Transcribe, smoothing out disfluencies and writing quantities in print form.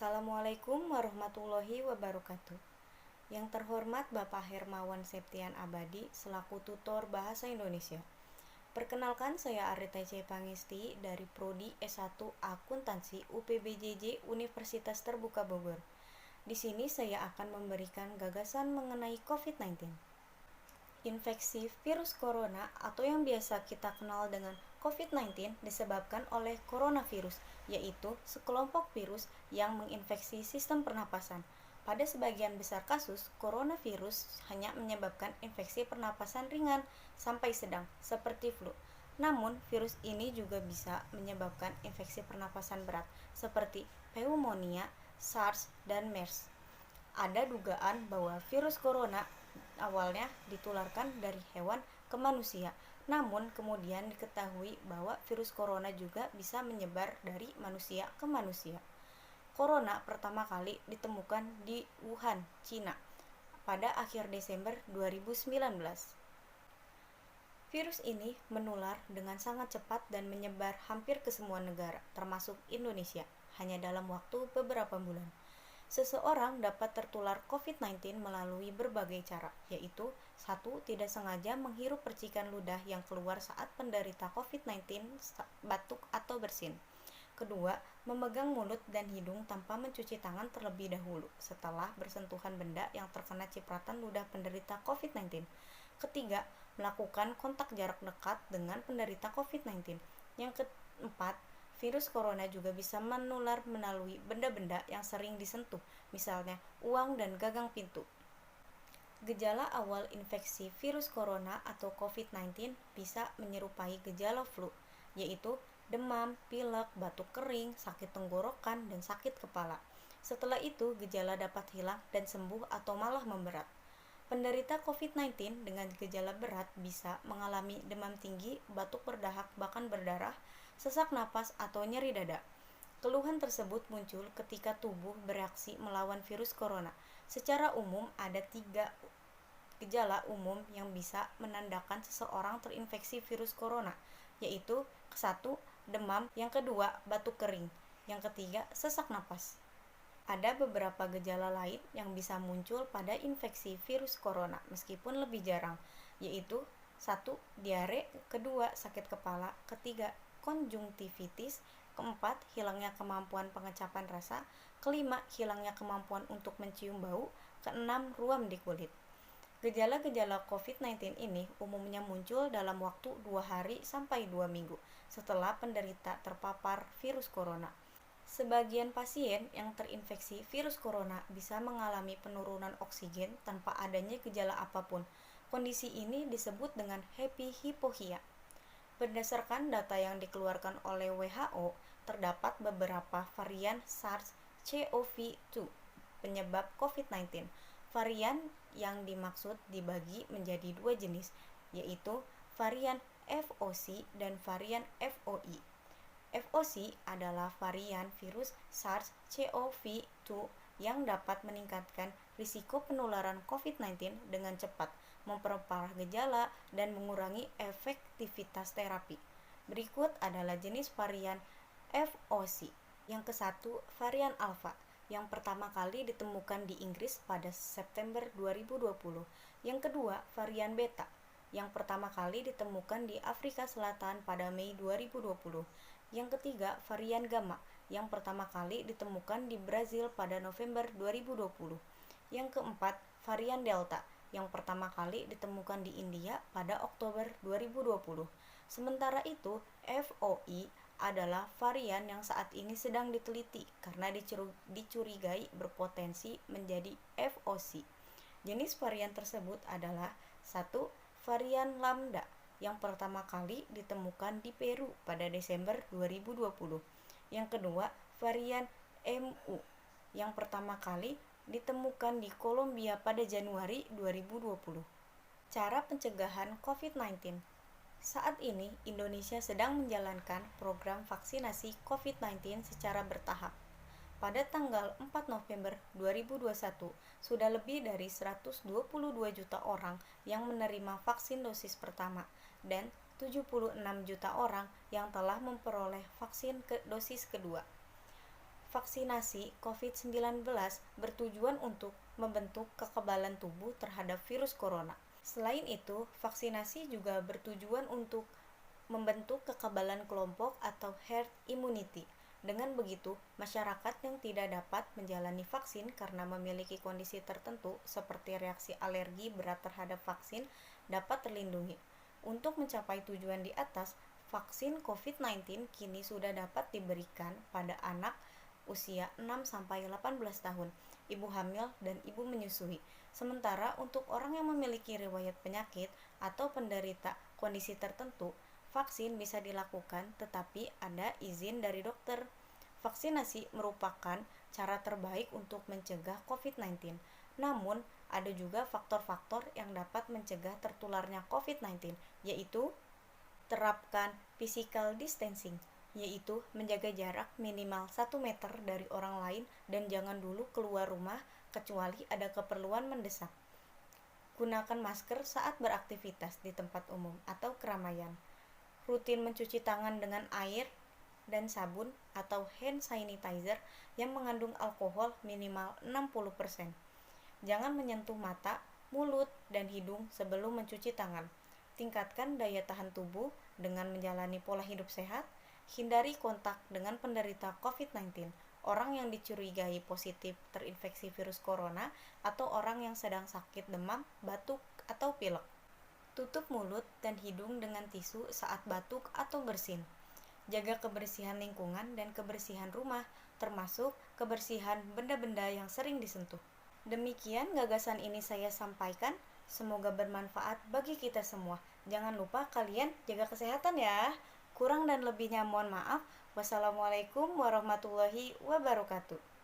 Assalamualaikum warahmatullahi wabarakatuh. Yang terhormat Bapak Hermawan Septian Abadi selaku tutor Bahasa Indonesia. Perkenalkan, saya Arita C. Pangisti dari Prodi S1 Akuntansi UPBJJ Universitas Terbuka Bogor. Di sini saya akan memberikan gagasan mengenai COVID-19. Infeksi virus corona atau yang biasa kita kenal dengan COVID-19 disebabkan oleh coronavirus, yaitu sekelompok virus yang menginfeksi sistem pernapasan. Pada sebagian besar kasus, coronavirus hanya menyebabkan infeksi pernapasan ringan sampai sedang, seperti flu. Namun, virus ini juga bisa menyebabkan infeksi pernapasan berat, seperti pneumonia, SARS, dan MERS. Ada dugaan bahwa virus corona awalnya ditularkan dari hewan ke manusia, namun kemudian diketahui bahwa virus corona juga bisa menyebar dari manusia ke manusia. Corona pertama kali ditemukan di Wuhan, Cina, pada akhir Desember 2019. Virus ini menular dengan sangat cepat dan menyebar hampir ke semua negara, termasuk Indonesia, hanya dalam waktu beberapa bulan. Seseorang dapat tertular COVID-19 melalui berbagai cara, yaitu 1. Tidak sengaja menghirup percikan ludah yang keluar saat penderita COVID-19 batuk atau bersin. 2. Memegang mulut dan hidung tanpa mencuci tangan terlebih dahulu setelah bersentuhan benda yang terkena cipratan ludah penderita COVID-19. 3. Melakukan kontak jarak dekat dengan penderita COVID-19. Yang keempat, virus corona juga bisa menular melalui benda-benda yang sering disentuh, misalnya uang dan gagang pintu. Gejala awal infeksi virus corona atau COVID-19 bisa menyerupai gejala flu, yaitu demam, pilek, batuk kering, sakit tenggorokan, dan sakit kepala. Setelah itu, gejala dapat hilang dan sembuh atau malah memberat. Penderita COVID-19 dengan gejala berat bisa mengalami demam tinggi, batuk berdahak bahkan berdarah, sesak napas, atau nyeri dada. Keluhan tersebut muncul ketika tubuh bereaksi melawan virus corona. Secara umum, ada 3 gejala umum yang bisa menandakan seseorang terinfeksi virus corona, yaitu 1. Demam, yang kedua, batuk kering, yang ketiga, sesak napas. Ada beberapa gejala lain yang bisa muncul pada infeksi virus corona meskipun lebih jarang, yaitu 1. Diare, kedua, sakit kepala, ketiga, konjungtivitis, keempat, hilangnya kemampuan pengecapan rasa, kelima, hilangnya kemampuan untuk mencium bau, keenam, ruam di kulit. Gejala-gejala COVID-19 ini umumnya muncul dalam waktu 2 hari sampai 2 minggu setelah penderita terpapar virus corona. Sebagian pasien yang terinfeksi virus corona bisa mengalami penurunan oksigen tanpa adanya gejala apapun. Kondisi ini disebut dengan happy hypoxia. Berdasarkan data yang dikeluarkan oleh WHO, terdapat beberapa varian SARS-CoV-2 penyebab COVID-19. Varian yang dimaksud dibagi menjadi 2 jenis, yaitu varian FOC dan varian FOI. FOC adalah varian virus SARS-CoV-2 yang dapat meningkatkan risiko penularan COVID-19 dengan cepat, memperparah gejala, dan mengurangi efektivitas terapi. Berikut adalah jenis varian FOC. Yang ke-1, varian Alpha, yang pertama kali ditemukan di Inggris pada September 2020. Yang kedua, varian Beta, yang pertama kali ditemukan di Afrika Selatan pada Mei 2020. Yang ketiga, varian Gamma, yang pertama kali ditemukan di Brazil pada November 2020. Yang keempat, varian Delta, yang pertama kali ditemukan di India pada Oktober 2020. Sementara itu, FOI adalah varian yang saat ini sedang diteliti karena dicurigai berpotensi menjadi FOC. Jenis varian tersebut adalah 1. Varian Lambda, yang pertama kali ditemukan di Peru pada Desember 2020. Yang kedua, varian MU, yang pertama kali ditemukan di Kolombia pada Januari 2020. Cara pencegahan COVID-19. Saat ini, Indonesia sedang menjalankan program vaksinasi COVID-19 secara bertahap. Pada tanggal 4 November 2021, sudah lebih dari 122 juta orang yang menerima vaksin dosis pertama dan 76 juta orang yang telah memperoleh vaksin dosis kedua. Vaksinasi COVID-19 bertujuan untuk membentuk kekebalan tubuh terhadap virus corona. Selain itu, vaksinasi juga bertujuan untuk membentuk kekebalan kelompok atau herd immunity. Dengan begitu, masyarakat yang tidak dapat menjalani vaksin karena memiliki kondisi tertentu seperti reaksi alergi berat terhadap vaksin dapat terlindungi. Untuk mencapai tujuan di atas, vaksin COVID-19 kini sudah dapat diberikan pada anak usia 6-18 tahun, ibu hamil, dan ibu menyusui. Sementara untuk orang yang memiliki riwayat penyakit atau penderita kondisi tertentu, vaksin bisa dilakukan tetapi ada izin dari dokter. Vaksinasi merupakan cara terbaik untuk mencegah COVID-19. Namun, ada juga faktor-faktor yang dapat mencegah tertularnya COVID-19, yaitu terapkan physical distancing, yaitu menjaga jarak minimal 1 meter dari orang lain dan jangan dulu keluar rumah kecuali ada keperluan mendesak. Gunakan masker saat beraktivitas di tempat umum atau keramaian. Rutin mencuci tangan dengan air dan sabun atau hand sanitizer yang mengandung alkohol minimal 60%. Jangan menyentuh mata, mulut, dan hidung sebelum mencuci tangan. Tingkatkan daya tahan tubuh dengan menjalani pola hidup sehat. Hindari kontak dengan penderita COVID-19, orang yang dicurigai positif terinfeksi virus corona, atau orang yang sedang sakit demam, batuk, atau pilek. Tutup mulut dan hidung dengan tisu saat batuk atau bersin. Jaga kebersihan lingkungan dan kebersihan rumah, termasuk kebersihan benda-benda yang sering disentuh. Demikian gagasan ini saya sampaikan. Semoga bermanfaat bagi kita semua. Jangan lupa kalian jaga kesehatan ya. Kurang dan lebihnya mohon maaf. Wassalamualaikum warahmatullahi wabarakatuh.